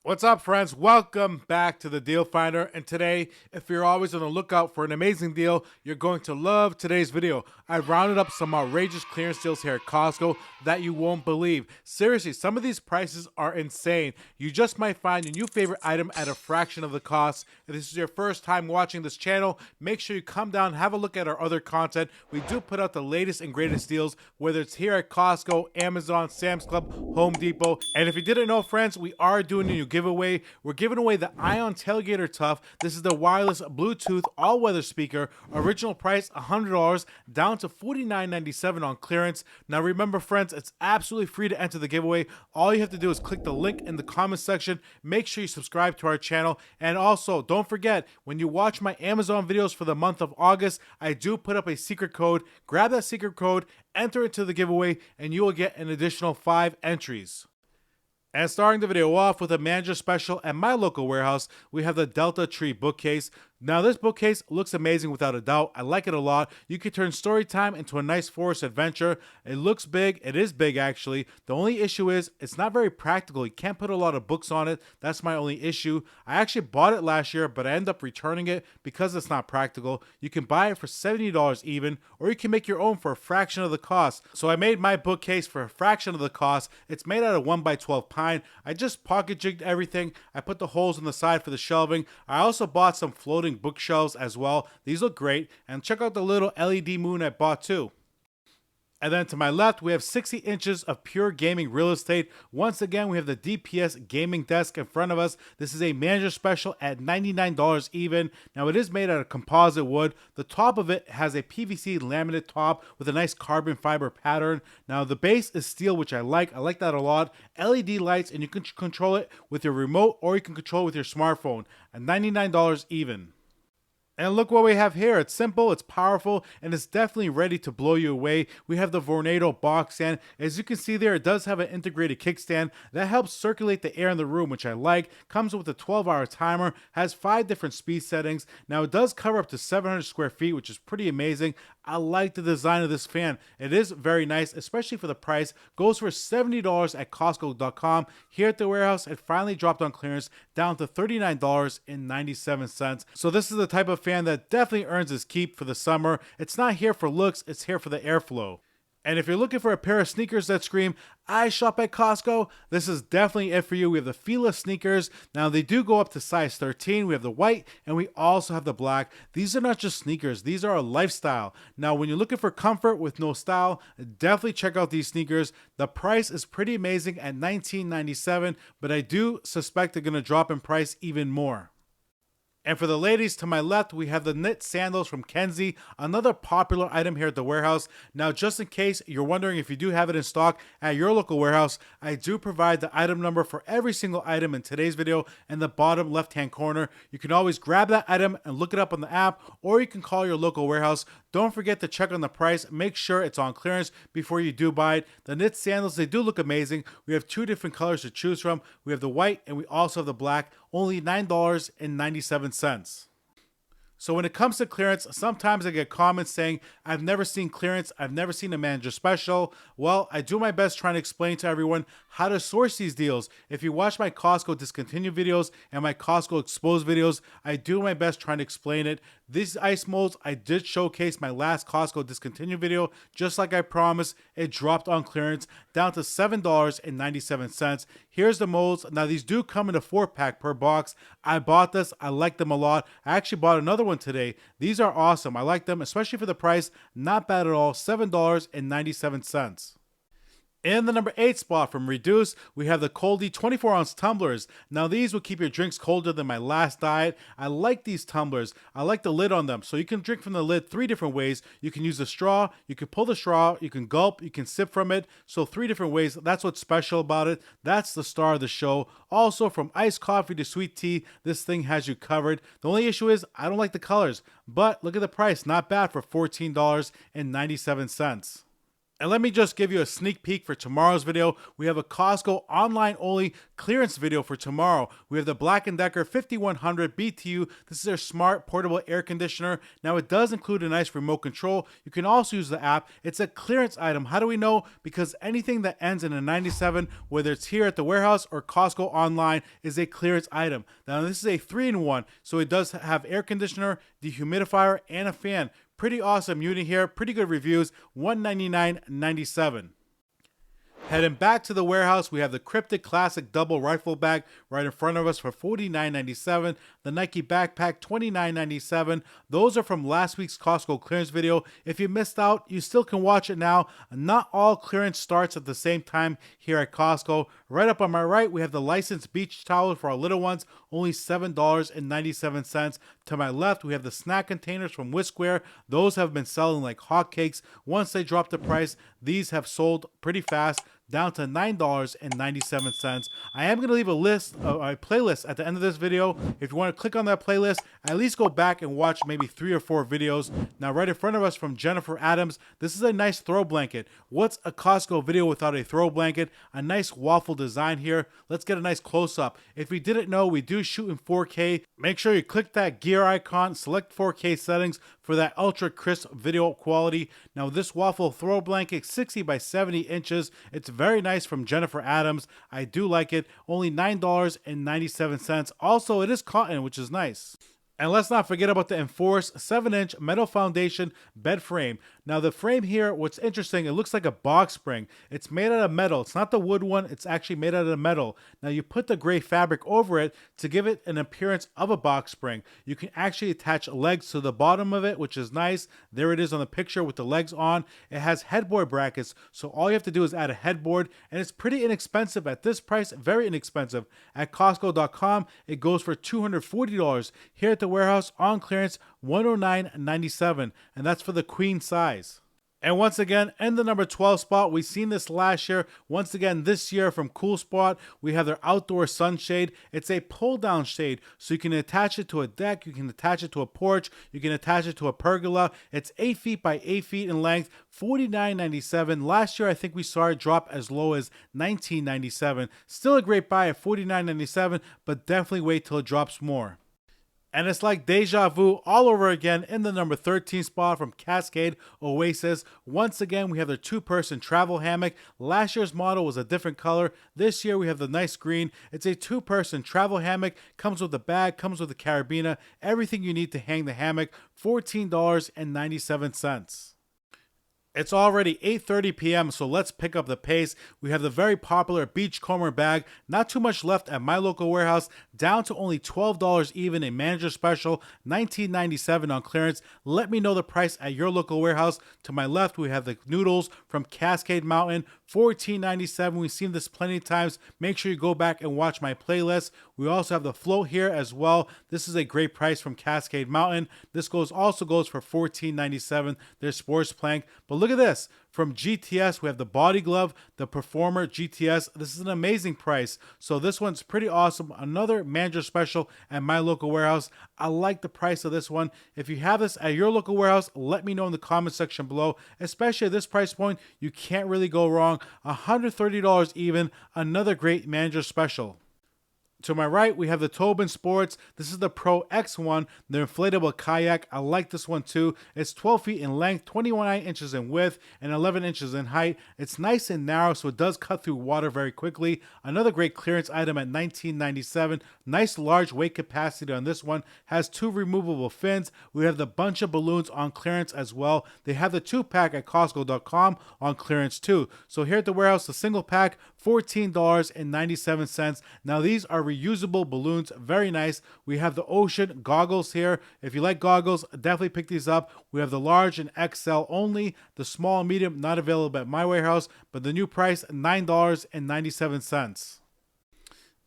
What's up, friends? Welcome back to the Deal Finder. And today, if you're always on the lookout for an amazing deal, you're going to love today's video. I rounded up some outrageous clearance deals here at Costco that you won't believe. Seriously, some of these prices are insane. You just might find your new favorite item at a fraction of the cost. If this is your first time watching this channel, make sure you come down, have a look at our other content. We do put out the latest and greatest deals, whether it's here at Costco, Amazon, Sam's Club, Home Depot. And if you didn't know, friends, we are doing a new giveaway. We're giving away the Ion Tailgater Tough. This is the wireless Bluetooth all-weather speaker. Original price $100, down to $49.97 on clearance. Now remember, friends, it's absolutely free to enter the giveaway. All you have to do is click the link in the comment section. Make sure you subscribe to our channel. And also, don't forget, when you watch my Amazon videos for the month of August, I do put up a secret code. Grab that secret code, enter it to the giveaway, and you will get an additional 5 entries. And starting the video off with a manager special at my local warehouse, we have the Delta Tree bookcase. Now this bookcase looks amazing without a doubt. I like it a lot. You can turn story time into a nice forest adventure. It looks big. It is big actually. The only issue is it's not very practical. You can't put a lot of books on it. That's my only issue. I actually bought it last year, but I ended up returning it because it's not practical. You can buy it for $70 even, or you can make your own for a fraction of the cost. So I made my bookcase for a fraction of the cost. It's made out of 1x12 pine. I just pocket jigged everything. I put the holes on the side for the shelving. I also bought some floating bookshelves as well. These look great. And check out the little LED moon I bought too. And then to my left, we have 60 inches of pure gaming real estate. Once again, we have the DPS gaming desk in front of us. This is a manager special at $99 even. Now it is made out of composite wood. The top of it has a PVC laminate top with a nice carbon fiber pattern. Now the base is steel, which I like. I like that a lot. LED lights, and you can control it with your remote or you can control it with your smartphone at $99 even. And look what we have here. It's simple, it's powerful, and it's definitely ready to blow you away. We have the Vornado box stand. As you can see there, it does have an integrated kickstand that helps circulate the air in the room, which I like. Comes with a 12-hour timer, has 5 different speed settings. Now it does cover up to 700 square feet, which is pretty amazing. I like the design of this fan. It is very nice, especially for the price. Goes for $70 at Costco.com. Here at the warehouse, it finally dropped on clearance down to $39.97. So this is the type of fan that definitely earns its keep for the summer. It's not here for looks, it's here for the airflow. And if you're looking for a pair of sneakers that scream, I shop at Costco, this is definitely it for you. We have the Fila sneakers. Now they do go up to size 13. We have the white and we also have the black. These are not just sneakers. These are a lifestyle. Now when you're looking for comfort with no style, definitely check out these sneakers. The price is pretty amazing at $19.97, but I do suspect they're going to drop in price even more. And for the ladies, to my left, we have the knit sandals from Kenzie, another popular item here at the warehouse. Now, just in case you're wondering if you do have it in stock at your local warehouse, I do provide the item number for every single item in today's video in the bottom left-hand corner. You can always grab that item and look it up on the app, or you can call your local warehouse. Don't forget to check on the price. Make sure it's on clearance before you do buy it. The knit sandals, they do look amazing. We have 2 different colors to choose from. We have the white and we also have the black. Only $9.97. So when it comes to clearance, sometimes I get comments saying, I've never seen clearance, I've never seen a manager special. Well, I do my best trying to explain to everyone how to source these deals. If you watch my Costco discontinued videos and my Costco exposed videos, I do my best trying to explain it. These ice molds, I did showcase my last Costco discontinued video. Just like I promised, it dropped on clearance down to $7.97. Here's the molds. Now these do come in a 4-pack per box. I bought this, I like them a lot. I actually bought another one today. These are awesome. I like them, especially for the price. Not bad at all, $7.97. In the number 8 spot from Reduce, we have the Coldie 24-ounce tumblers. Now these will keep your drinks colder than my last diet. I like these tumblers. I like the lid on them. So you can drink from the lid 3 different ways. You can use a straw, you can pull the straw, you can gulp, you can sip from it. So 3 different ways. That's what's special about it. That's the star of the show. Also, from iced coffee to sweet tea, this thing has you covered. The only issue is I don't like the colors. But look at the price. Not bad for $14.97. And let me just give you a sneak peek for tomorrow's video. We have a Costco online only clearance video for tomorrow. We have the Black & Decker 5100 BTU. This is their smart portable air conditioner. Now it does include a nice remote control. You can also use the app. It's a clearance item. How do we know? Because anything that ends in a 97, whether it's here at the warehouse or Costco online, is a clearance item. Now this is a 3-in-1, so it does have air conditioner, dehumidifier, and a fan. Pretty awesome unit here. Pretty good reviews. $199.97. Heading back to the warehouse, we have the Cryptic Classic Double Rifle Bag right in front of us for $49.97. The Nike Backpack, $29.97. Those are from last week's Costco clearance video. If you missed out, you still can watch it now. Not all clearance starts at the same time here at Costco. Right up on my right, we have the licensed beach towel for our little ones, only $7.97. To my left, we have the snack containers from Whiskware. Those have been selling like hotcakes. Once they drop the price, these have sold pretty fast, down to $9.97. I am going to leave a playlist at the end of this video. If you want to click on that playlist, at least go back and watch maybe 3 or 4 videos. Now, right in front of us from Jennifer Adams, this is a nice throw blanket. What's a Costco video without a throw blanket? A nice waffle design here. Let's get a nice close-up. If you didn't know, we do shoot in 4K. Make sure you click that gear icon, select 4K settings for that ultra crisp video quality. Now this waffle throw blanket, 60 by 70 inches. It's very nice from Jennifer Adams. I do like it. Only $9.97. Also, it is cotton, which is nice. And let's not forget about the Enforce 7-inch metal foundation bed frame. Now the frame here, what's interesting, it looks like a box spring. It's made out of metal. It's not the wood one. It's actually made out of metal. Now you put the gray fabric over it to give it an appearance of a box spring. You can actually attach legs to the bottom of it, which is nice. There it is on the picture with the legs on. It has headboard brackets, so all you have to do is add a headboard, and it's pretty inexpensive at this price. Very inexpensive. At Costco.com, it goes for $240. Here at the warehouse on clearance, $109.97, and that's for the queen size. And once again, in the number 12 spot, we've seen this last year. Once again, this year from Cool Spot, we have their outdoor sunshade. It's a pull-down shade, so you can attach it to a deck, you can attach it to a porch, you can attach it to a pergola. It's 8 feet by 8 feet in length, $49.97. Last year, I think we saw it drop as low as $19.97. Still a great buy at $49.97, but definitely wait till it drops more. And it's like deja vu all over again in the number 13 spot from Cascade Oasis. Once again, we have the 2-person travel hammock. Last year's model was a different color. This year, we have the nice green. It's a 2-person travel hammock. Comes with a bag, comes with a carabiner. Everything you need to hang the hammock. $14.97. It's already 8:30 p.m., so let's pick up the pace. We have the very popular Beachcomber bag. Not too much left at my local warehouse. Down to only $12 even, a manager special, $19.97 on clearance. Let me know the price at your local warehouse. To my left, we have the noodles from Cascade Mountain, $14.97. We've seen this plenty of times. Make sure you go back and watch my playlist. We also have the float here as well. This is a great price from Cascade Mountain. This also goes for $14.97. There's sports plank. But look at this. From GTS, we have the body glove, the Performer GTS. This is an amazing price. So this one's pretty awesome. Another manager special at my local warehouse. I like the price of this one. If you have this at your local warehouse, let me know in the comment section below. Especially at this price point, you can't really go wrong. $130 even. Another great manager special. To my right, we have the Tobin Sports. This is the Pro X1, the inflatable kayak. I like this one too. It's 12 feet in length, 21 inches in width, and 11 inches in height. It's nice and narrow, so it does cut through water very quickly. Another great clearance item at $19.97. Nice large weight capacity on this one. Has 2 removable fins. We have the bunch of balloons on clearance as well. They have the 2-pack at Costco.com on clearance too. So here at the warehouse, the single pack, $14.97. Now these are reusable balloons, very nice. We have the Ocean goggles here. If you like goggles, definitely pick these up. We have the large and XL only. The small and medium not available at my warehouse, but the new price, $9.97.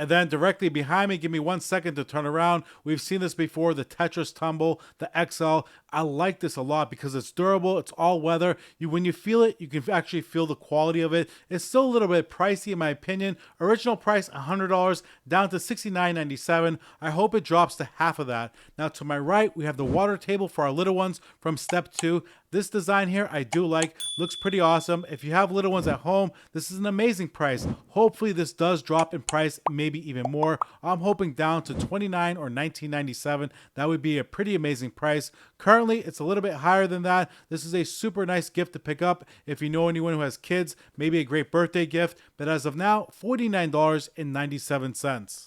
And then directly behind me, give me 1 second to turn around. We've seen this before, the Tetris Tumble, the XL. I like this a lot because it's durable, it's all weather. When you feel it, you can actually feel the quality of it. It's still a little bit pricey in my opinion. Original price, $100, down to $69.97. I hope it drops to half of that. Now to my right, we have the water table for our little ones from Step 2. This design here I do like, looks pretty awesome. If you have little ones at home, this is an amazing price. Hopefully this does drop in price, maybe even more. I'm hoping down to $29 or $19.97. That would be a pretty amazing price. Currently it's a little bit higher than that. This is a super nice gift to pick up if you know anyone who has kids, maybe a great birthday gift. But as of now, $49.97.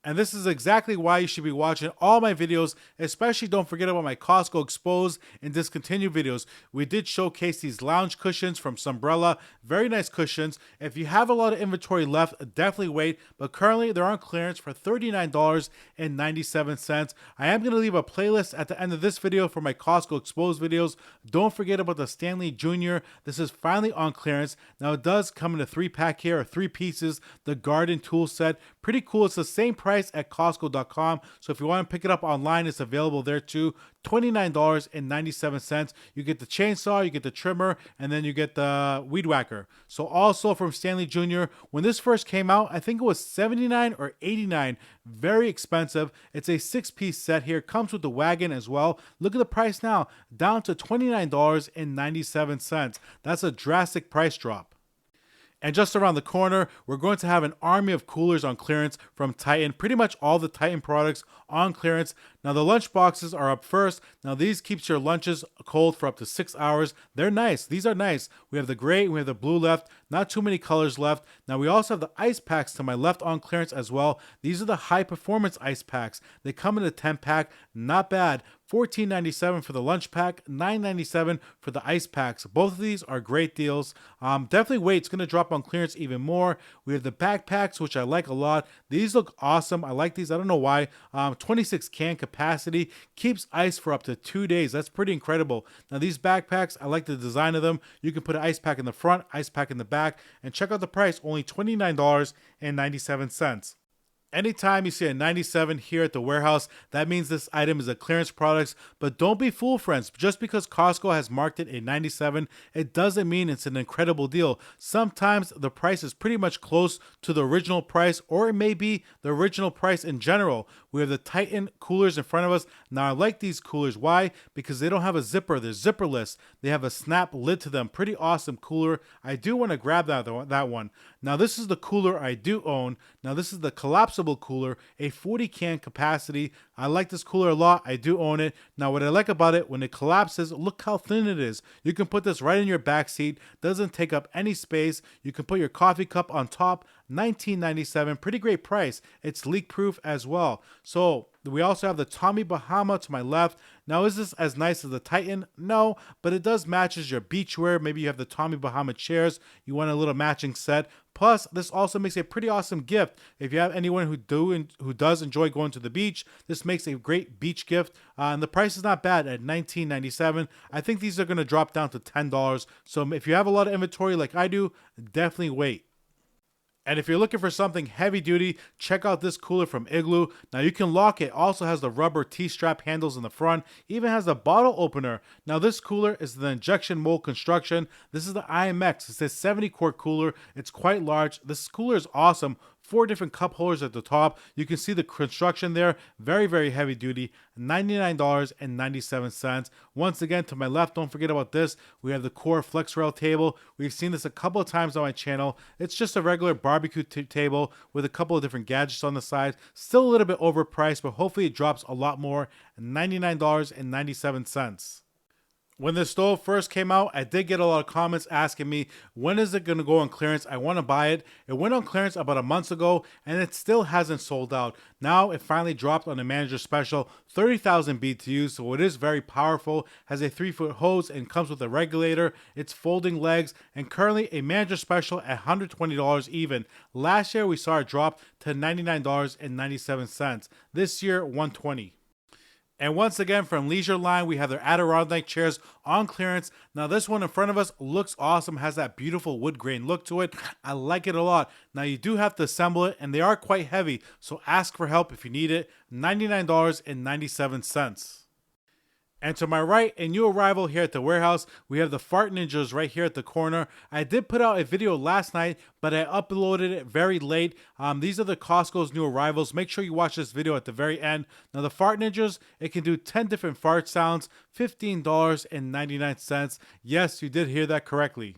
And this is exactly why you should be watching all my videos, especially don't forget about my Costco exposed and discontinued videos. We did showcase these lounge cushions from Sunbrella, very nice cushions. If you have a lot of inventory left, definitely wait, but currently they're on clearance for $39.97. I am going to leave a playlist at the end of this video for my Costco exposed videos. Don't forget about the Stanley Jr. This is finally on clearance. Now it does come in a 3-pack here, or 3 pieces, the garden tool set. Pretty cool. It's the same price at Costco.com. So if you want to pick it up online, it's available there too. $29.97. You get the chainsaw, you get the trimmer, and then you get the weed whacker. So also from Stanley Jr., when this first came out, I think it was $79 or $89. Very expensive. It's a 6-piece set here. Comes with the wagon as well. Look at the price now, down to $29.97. That's a drastic price drop. And just around the corner, we're going to have an army of coolers on clearance from Titan. Pretty much all the Titan products on clearance. Now the lunch boxes are up first. Now these keeps your lunches cold for up to 6 hours. They're nice. These are nice. We have the gray, we have the blue left. Not too many colors left. Now we also have the ice packs to my left on clearance as well. These are the high performance ice packs. They come in a 10-pack. Not bad. $14.97 for the lunch pack, $9.97 for the ice packs. Both of these are great deals. Definitely wait, it's going to drop on clearance even more. We have the backpacks, which I like a lot. These look awesome. I like these. I don't know why. 26 can capacity, keeps ice for up to 2 days. That's pretty incredible. Now these backpacks, I like the design of them. You can put an ice pack in the front, ice pack in the back, and check out the price, only $29.97. Anytime you see a 97 here at the warehouse, that means this item is a clearance product. But don't be fooled, friends. Just because Costco has marked it a 97, it doesn't mean it's an incredible deal. Sometimes the price is pretty much close to the original price, or it may be the original price in general. We have the Titan coolers in front of us. Now I like these coolers. Why? Because they don't have a zipper. They're zipperless. They have a snap lid to them. Pretty awesome cooler. I do want to grab that one. Now this is the cooler I do own. Now this is the collapsible cooler, a 40 can capacity. I like this cooler a lot. I do own it. Now what I like about it, when it collapses, look how thin it is. You can put this right in your back seat. Doesn't take up any space. You can put your coffee cup on top. $19.97, pretty great price. It's leak proof as well. So we also have the Tommy Bahama to my left. Now is this as nice as the Titan? No, but it does matches your beachwear. Maybe you have the Tommy Bahama chairs. You want a little matching set. Plus, this also makes a pretty awesome gift. If you have anyone who does enjoy going to the beach, this makes a great beach gift. And the price is not bad at $19.97. I think these are going to drop down to $10. So if you have a lot of inventory like I do, definitely wait. And if you're looking for something heavy duty, check out this cooler from Igloo. Now you can lock it. Also has the rubber T-strap handles in the front. Even has a bottle opener. Now this cooler is the injection mold construction. This is the IMX. It's a 70-quart cooler. It's quite large. This cooler is awesome. 4 different cup holders at the top. You can see the construction there. Very, very heavy duty. $99.97. Once again, to my left, don't forget about this. We have the Core Flex Rail table. We've seen this a couple of times on my channel. It's just a regular barbecue table with a couple of different gadgets on the side. Still a little bit overpriced, but hopefully it drops a lot more. $99.97. When this stove first came out, I did get a lot of comments asking me, when is it going to go on clearance? I want to buy it. It went on clearance about a month ago, and it still hasn't sold out. Now it finally dropped on a manager special, 30,000 BTUs, so it is very powerful. Has a 3-foot hose and comes with a regulator. It's folding legs, and currently a manager special at $120 even. Last year we saw it drop to $99.97. This year, $120. And once again, from Leisure Line, we have their Adirondack chairs on clearance. Now this one in front of us looks awesome, has that beautiful wood grain look to it. I like it a lot. Now you do have to assemble it, and they are quite heavy, so ask for help if you need it. $99.97. And to my right, a new arrival here at the warehouse, we have the Fart Ninjas right here at the corner. I did put out a video last night, but I uploaded it very late. These are the Costco's new arrivals. Make sure you watch this video at the very end. Now the Fart Ninjas, it can do 10 different fart sounds, $15.99. Yes, you did hear that correctly.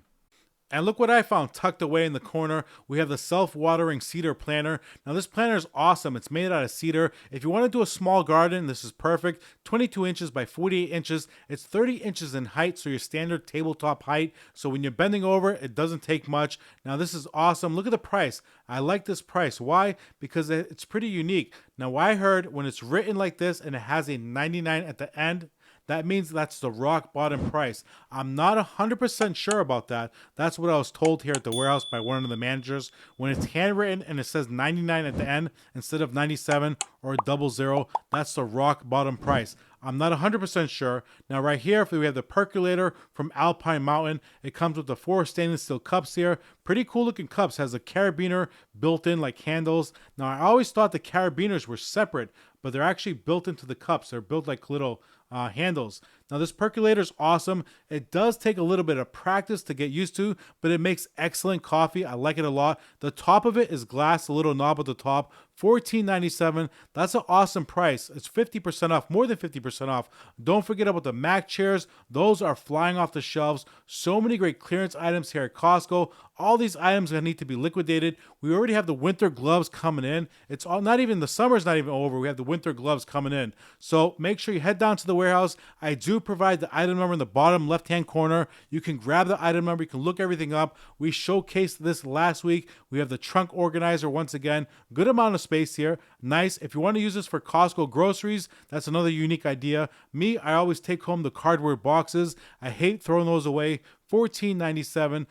And look what I found tucked away in the corner. We have the self-watering cedar planter. Now this planter is awesome. It's made out of cedar. If you want to do a small garden, this is perfect. 22 inches by 48 inches. It's 30 inches in height, so your standard tabletop height. So when you're bending over, it doesn't take much. Now this is awesome. Look at the price. I like this price. Why? Because it's pretty unique. Now I heard when it's written like this and it has a 99 at the end, that means that's the rock bottom price. I'm not 100% sure about that. That's what I was told here at the warehouse by one of the managers. When it's handwritten and it says 99 at the end instead of 97 or 00, that's the rock bottom price. I'm not 100% sure. Now right here, we have the percolator from Alpine Mountain. It comes with the 4 stainless steel cups here. Pretty cool looking cups. Has a carabiner built in like handles. Now I always thought the carabiners were separate, but they're actually built into the cups. They're built like little handles. Now this percolator is awesome. It does take a little bit of practice to get used to, but it makes excellent coffee. I like it a lot. The top of it is glass, a little knob at the top. $14.97. That's an awesome price. It's 50% off, more than 50% off. Don't forget about the Mac chairs. Those are flying off the shelves. So many great clearance items here at Costco. All these items are going to need to be liquidated. We already have the winter gloves coming in. It's all, not even, the summer's not even over. We have the winter gloves coming in. So make sure you head down to the warehouse. I do provide the item number in the bottom left-hand corner. You can grab the item number. You can look everything up. We showcased this last week. We have the trunk organizer once again. Good amount of space here. Nice. If you want to use this for Costco groceries, that's another unique idea. Me, I always take home the cardboard boxes. I hate throwing those away. $14.97.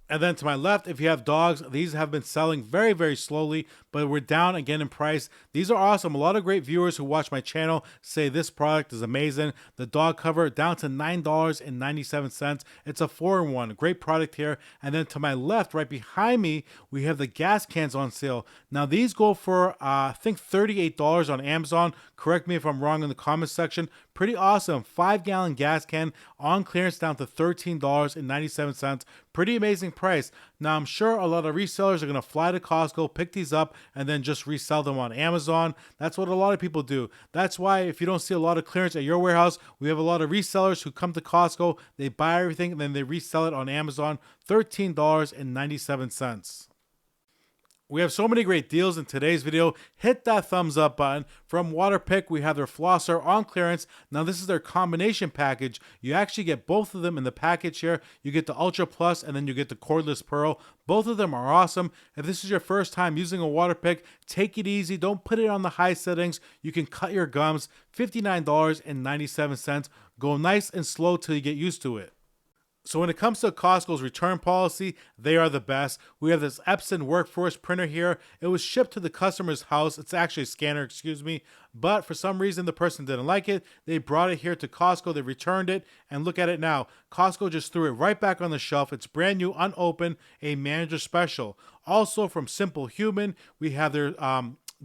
And then to my left, if you have dogs, these have been selling very, very slowly, but we're down again in price. These are awesome. A lot of great viewers who watch my channel say this product is amazing. The dog cover down to $9.97. It's a 4-in-1. Great product here. And then to my left, right behind me, we have the gas cans on sale. Now these go for, I think $38 on Amazon. Correct me if I'm wrong in the comments section. Pretty awesome. 5-gallon gas can on clearance down to $13.97. Pretty amazing price. Now, I'm sure a lot of resellers are going to fly to Costco, pick these up, and then just resell them on Amazon. That's what a lot of people do. That's why if you don't see a lot of clearance at your warehouse, we have a lot of resellers who come to Costco, they buy everything, and then they resell it on Amazon. $13.97. We have so many great deals in today's video. Hit that thumbs up button. From Waterpik, we have their flosser on clearance. Now this is their combination package. You actually get both of them in the package here. You get the Ultra Plus and then you get the cordless pearl. Both of them are awesome. If this is your first time using a Waterpik, take it easy. Don't put it on the high settings. You can cut your gums. $59.97. Go nice and slow till you get used to it. So when it comes to Costco's return policy, they are the best. We have this Epson Workforce printer here. It was shipped to the customer's house. It's actually a scanner, excuse me. But for some reason, the person didn't like it. They brought it here to Costco. They returned it. And look at it now. Costco just threw it right back on the shelf. It's brand new, unopened, a manager special. Also from Simple Human, we have their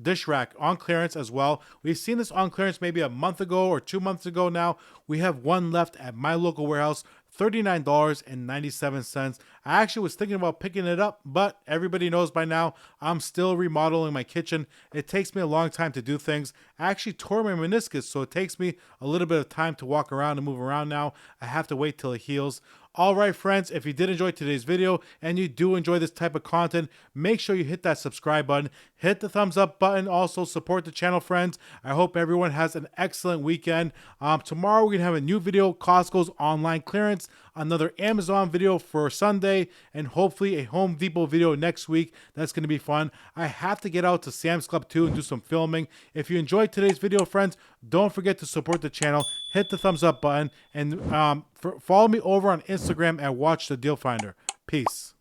dish rack on clearance as well. We've seen this on clearance maybe a month ago or 2 months ago now. We have one left at my local warehouse. $39.97. I actually was thinking about picking it up, but everybody knows by now I'm still remodeling my kitchen. It takes me a long time to do things. I actually tore my meniscus, so it takes me a little bit of time to walk around and move around now. I have to wait till it heals. All right, friends, if you did enjoy today's video and you do enjoy this type of content, make sure you hit that subscribe button, hit the thumbs up button, also support the channel, friends. I hope everyone has an excellent weekend. Tomorrow we're going to have a new video, Costco's online clearance, another Amazon video for Sunday, and hopefully a Home Depot video next week. That's going to be fun. I have to get out to Sam's Club too and do some filming. If you enjoyed today's video, friends, don't forget to support the channel, hit the thumbs up button, and follow me over on Instagram at Watch the Deal Finder. Peace.